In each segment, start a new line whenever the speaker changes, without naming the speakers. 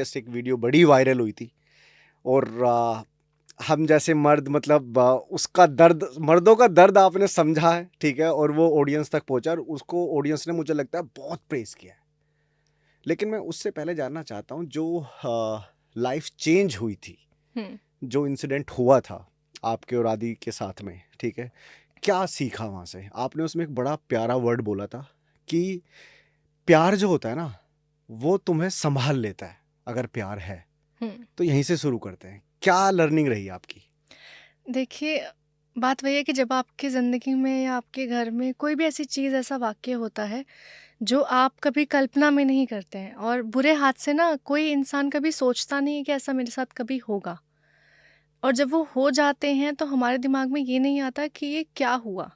Just एक video बड़ी viral हुई थी और हम जैसे मर्द मतलब उसका दर्द, मर्दों का दर्द आपने समझा है, ठीक है, और वो ऑडियंस तक पहुंचा और उसको ऑडियंस ने मुझे लगता है बहुत प्रेज किया है। लेकिन मैं उससे पहले जानना चाहता हूँ जो लाइफ चेंज हुई थी,
हुँ।
जो इंसिडेंट हुआ था आपके और आदि के साथ में, ठीक है, क्या सीखा वहां से आपने? उसमें एक बड़ा प्यारा वर्ड बोला था कि प्यार जो होता है ना, वो तुम्हें संभाल लेता है अगर प्यार है।
हुँ।
तो यहीं से शुरू करते हैं, क्या लर्निंग रही आपकी?
देखिए, बात वही है कि जब आपकी ज़िंदगी में या आपके घर में कोई भी ऐसी चीज़, ऐसा वाक़या होता है, जो आप कभी कल्पना में नहीं करते हैं, और बुरे हाथ से ना कोई इंसान कभी सोचता नहीं है कि ऐसा मेरे साथ कभी होगा। और जब वो हो जाते हैं, तो हमारे दिमाग में ये नहीं आता कि ये क्या हुआ?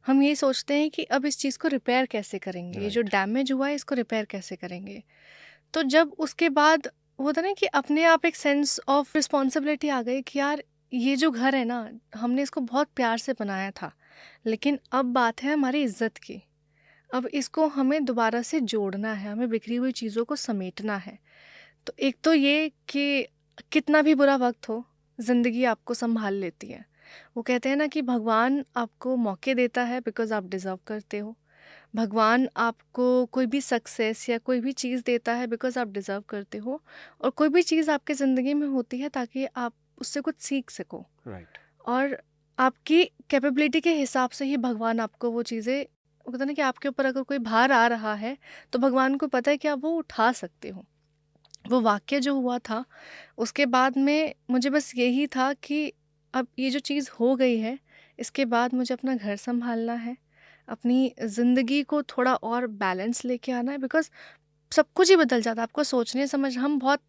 हम ये सोचते हैं कि अब इस चीज़ को रिपेयर कैसे करेंगे? ये जो
राइट।
डैमेज हुआ है, इसको रिपेयर कैसे करेंगे? तो जब उसके बाद होता है ना कि अपने आप एक सेंस ऑफ रिस्पॉन्सिबिलिटी आ गई कि यार, ये जो घर है ना, हमने इसको बहुत प्यार से बनाया था, लेकिन अब बात है हमारी इज्जत की। अब इसको हमें दोबारा से जोड़ना है, हमें बिखरी हुई चीज़ों को समेटना है। तो एक तो ये कि कितना भी बुरा वक्त हो, ज़िंदगी आपको संभाल लेती है। वो कहते हैं ना कि भगवान आपको मौके देता है बिकॉज़ आप डिज़र्व करते हो। भगवान आपको कोई भी सक्सेस या कोई भी चीज़ देता है बिकॉज़ आप डिज़र्व करते हो, और कोई भी चीज़ आपकी ज़िंदगी में होती है ताकि आप उससे कुछ सीख सको,
राइट।
और आपकी कैपेबिलिटी के हिसाब से ही भगवान आपको वो चीज़ें, वो कहते हैं ना कि आपके ऊपर अगर कोई भार आ रहा है, तो भगवान को पता है कि आप वो उठा सकते हो। वो वाक़या जो हुआ था, उसके बाद में मुझे बस यही था कि अब ये जो चीज़ हो गई है, इसके बाद मुझे अपना घर सँभालना है, अपनी ज़िंदगी को थोड़ा और बैलेंस लेके आना है, बिकॉज़ सब कुछ ही बदल जाता है। आपको सोचने समझ हम बहुत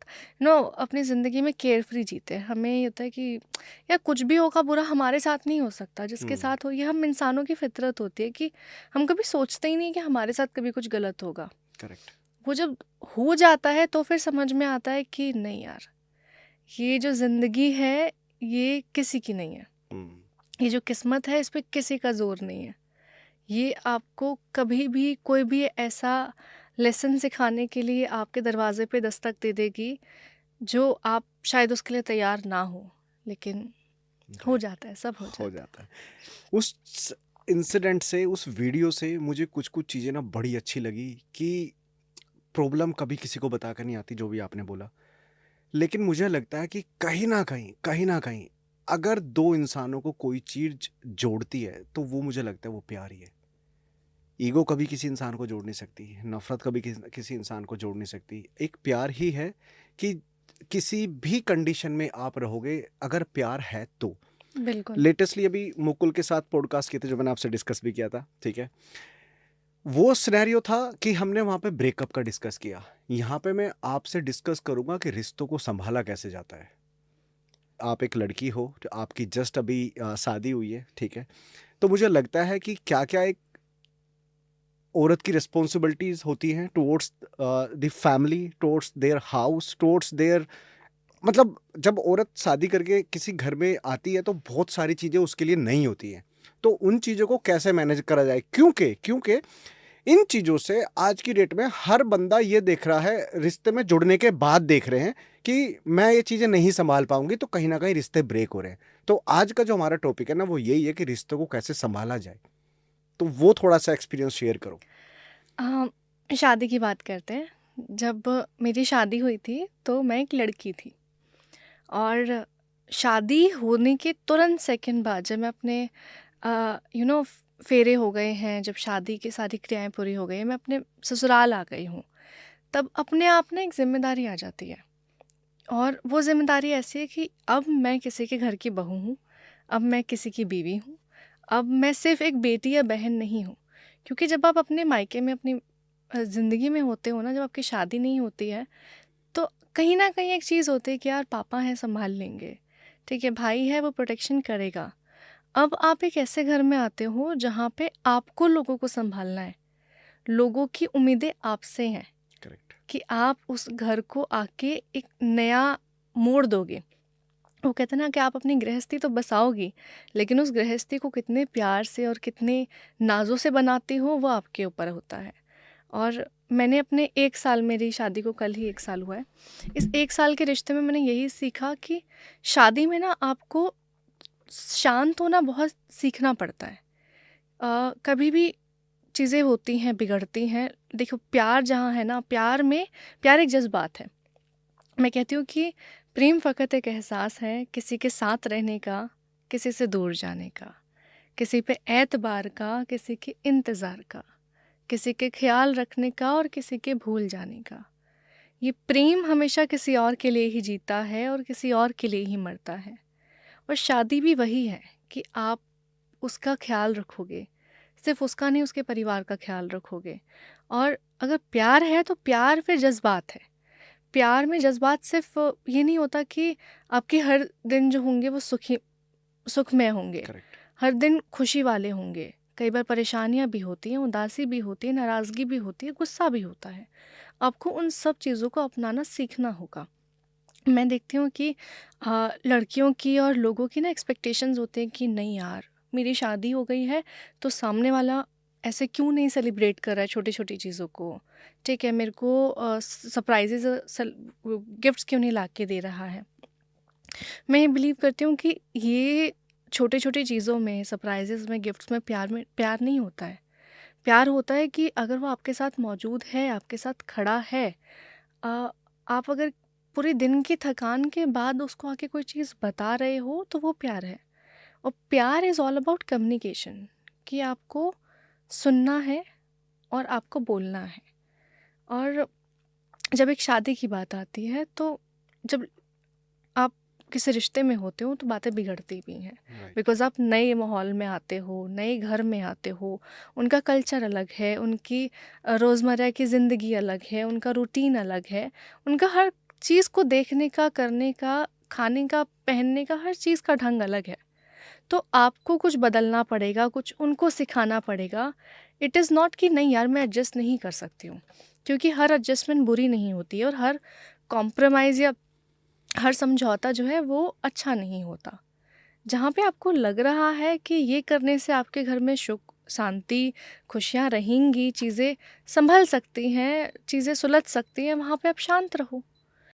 अपनी ज़िंदगी में केयरफ्री जीते हैं। हमें ये होता है कि यार, कुछ भी होगा बुरा हमारे साथ नहीं हो सकता, जिसके
हम्म।
साथ हो, ये हम इंसानों की फ़ितरत होती है कि हम कभी सोचते ही नहीं कि हमारे साथ कभी कुछ गलत होगा।
करेक्ट।
वो जब हो जाता है तो फिर समझ में आता है कि नहीं यार, ये जो ज़िंदगी है, ये किसी की नहीं है।
हम्म।
ये जो किस्मत है, इस पे किसी का ज़ोर नहीं है। ये आपको कभी भी कोई भी ऐसा लेसन सिखाने के लिए आपके दरवाज़े पे दस्तक दे देगी, जो आप शायद उसके लिए तैयार ना हो। लेकिन हो
राइट।
जाता है, सब हो
हो
जाता है।
जाता है। उस इंसिडेंट से, उस वीडियो से मुझे कुछ कुछ चीज़ें ना बड़ी अच्छी लगी कि प्रॉब्लम कभी किसी को बता कर नहीं आती, जो भी आपने बोला। लेकिन मुझे लगता है कि कहीं ना कहीं अगर दो इंसानों को कोई चीज जोड़ती है तो वो, मुझे लगता है वो प्यार ही है। ईगो कभी किसी इंसान को जोड़ नहीं सकती, नफरत कभी किसी इंसान को जोड़ नहीं सकती। एक प्यार ही है कि किसी भी कंडीशन में आप रहोगे अगर प्यार है तो।
बिल्कुल।
लेटेस्टली अभी मुकुल के साथ पॉडकास्ट किए थे, जो मैंने आपसे डिस्कस भी किया था, ठीक है। वो सिनेरियो था कि हमने वहां पे ब्रेकअप का डिस्कस किया। यहाँ पे मैं आपसे डिस्कस करूंगा कि रिश्तों को संभाला कैसे जाता है। आप एक लड़की हो, तो आपकी जस्ट अभी शादी हुई है, ठीक है। तो मुझे लगता है कि क्या क्या एक औरत की रिस्पॉन्सिबिलिटीज होती हैं towards the family, towards their house, towards their, मतलब जब औरत शादी करके किसी घर में आती है तो बहुत सारी चीज़ें उसके लिए नहीं होती हैं। तो उन चीज़ों को कैसे मैनेज करा जाए, क्योंकि क्योंकि इन चीज़ों से आज की डेट में हर बंदा ये देख रहा है, रिश्ते में जुड़ने के बाद देख रहे हैं कि मैं ये चीज़ें नहीं संभाल पाऊंगी, तो कहीं ना कहीं रिश्ते ब्रेक हो रहे हैं। तो आज का जो हमारा टॉपिक है ना, वो यही है कि रिश्तों को कैसे संभाला जाए। तो वो थोड़ा सा एक्सपीरियंस शेयर करो।
शादी की बात करते हैं। जब मेरी शादी हुई थी, तो मैं एक लड़की थी, और शादी होने के तुरंत सेकंड बाद जब मैं अपने यू नो फेरे हो गए हैं, जब शादी की सारी क्रियाएं पूरी हो गई हैं, मैं अपने ससुराल आ गई हूँ, तब अपने आप ना एक जिम्मेदारी आ जाती है। और वो जिम्मेदारी ऐसी है कि अब मैं किसी के घर की बहू हूँ, अब मैं किसी की बीवी हूँ, अब मैं सिर्फ एक बेटी या बहन नहीं हूँ। क्योंकि जब आप अपने मायके में अपनी ज़िंदगी में होते हो ना, जब आपकी शादी नहीं होती है, तो कहीं न कहीं एक चीज़ होती है कि यार, पापा हैं सँभाल लेंगे, ठीक है, भाई है वो प्रोटेक्शन करेगा। अब आप एक ऐसे घर में आते हो जहाँ पे आपको लोगों को सँभालना है, लोगों की उम्मीदें आपसे हैं
करेक्ट।
कि आप उस घर को आके एक नया मोड़ दोगे। वो कहते हैं ना कि आप अपनी गृहस्थी तो बसाओगी, लेकिन उस गृहस्थी को कितने प्यार से और कितने नाज़ों से बनाती हो, वो आपके ऊपर होता है। और मैंने अपने 1 साल, मेरी शादी को कल ही 1 साल हुआ है। इस 1 साल के रिश्ते में मैंने यही सीखा कि शादी में ना आपको शांत होना बहुत सीखना पड़ता है। कभी भी चीज़ें होती हैं, बिगड़ती हैं। देखो, प्यार जहाँ है ना, प्यार एक जज़्बात है। मैं कहती हूँ कि प्रेम फ़कत एक एहसास है, किसी के साथ रहने का, किसी से दूर जाने का, किसी पे एतबार का, किसी के इंतज़ार का, किसी के ख़्याल रखने का और किसी के भूल जाने का। ये प्रेम हमेशा किसी और के लिए ही जीता है और किसी और के लिए ही मरता है। और शादी भी वही है कि आप उसका ख़्याल रखोगे, सिर्फ़ उसका नहीं, उसके परिवार का ख़्याल रखोगे। और अगर प्यार है तो प्यार फिर जज़्बात है। प्यार में जज़्बात सिर्फ़ ये नहीं होता कि आपके हर दिन जो होंगे वो सुखमय होंगे,
करेक्ट।
हर दिन खुशी वाले होंगे। कई बार परेशानियाँ भी होती हैं, उदासी भी होती है, नाराज़गी भी होती है, गुस्सा भी होता है। आपको उन सब चीज़ों को अपनाना सीखना होगा। मैं देखती हूँ कि लड़कियों की और लोगों की ना एक्सपेक्टेशंस होते हैं कि नहीं यार, मेरी शादी हो गई है तो सामने वाला ऐसे क्यों नहीं सेलिब्रेट कर रहा है छोटी-छोटी चीज़ों को। ठीक है, मेरे को सरप्राइज़ेज़ गिफ्ट्स क्यों नहीं ला के दे रहा है। मैं ये बिलीव करती हूँ कि ये छोटे-छोटे चीज़ों में, सरप्राइज़ेज़ में, गिफ्ट्स में प्यार नहीं होता है। प्यार होता है कि अगर वो आपके साथ मौजूद है, आपके साथ खड़ा है, अ, आप अगर पूरे दिन की थकान के बाद उसको आके कोई चीज़ बता रहे हो तो वो प्यार है। और प्यार इज़ ऑल अबाउट कम्युनिकेशन, कि आपको सुनना है और आपको बोलना है। और जब एक शादी की बात आती है तो जब आप किसी रिश्ते में होते हो तो बातें बिगड़ती भी हैं।
राइट।
बिकॉज़ आप नए माहौल में आते हो, नए घर में आते हो, उनका कल्चर अलग है, उनकी रोज़मर्रा की ज़िंदगी अलग है, उनका रूटीन अलग है, उनका हर चीज़ को देखने का, करने का, खाने का, पहनने का, हर चीज़ का ढंग अलग है। तो आपको कुछ बदलना पड़ेगा, कुछ उनको सिखाना पड़ेगा। इट इज़ नॉट कि नहीं यार मैं एडजस्ट नहीं कर सकती हूँ, क्योंकि हर एडजस्टमेंट बुरी नहीं होती है और हर कॉम्प्रोमाइज़ या हर समझौता जो है वो अच्छा नहीं होता। जहाँ पे आपको लग रहा है कि ये करने से आपके घर में सुख, शांति, खुशियाँ रहेंगी, चीज़ें सँभल सकती हैं, चीज़ें सुलझ सकती हैं, वहाँ पे आप शांत रहो।